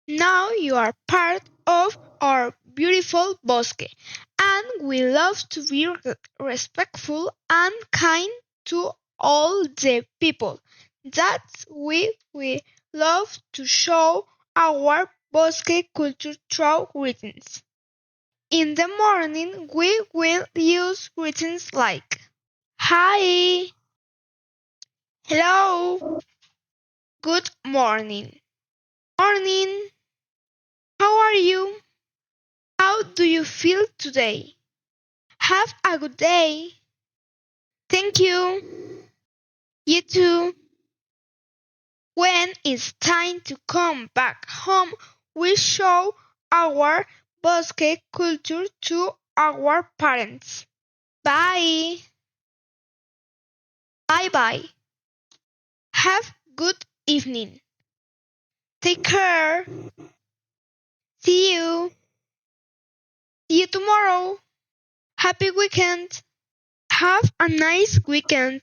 Now you are part of our beautiful bosque, and we love to be respectful and kind to all the people. That's why we love to show our bosque culture through greetings. In the morning, we will use greetings like Hi, hello, good morning, morning, how are you? How do you feel today? Have a good day. Thank you. You too. When it's time to come back home, we show our bosque culture to our parents. Bye. Bye bye. Have good evening. Take care. See you. See you tomorrow. Happy weekend. Have a nice weekend.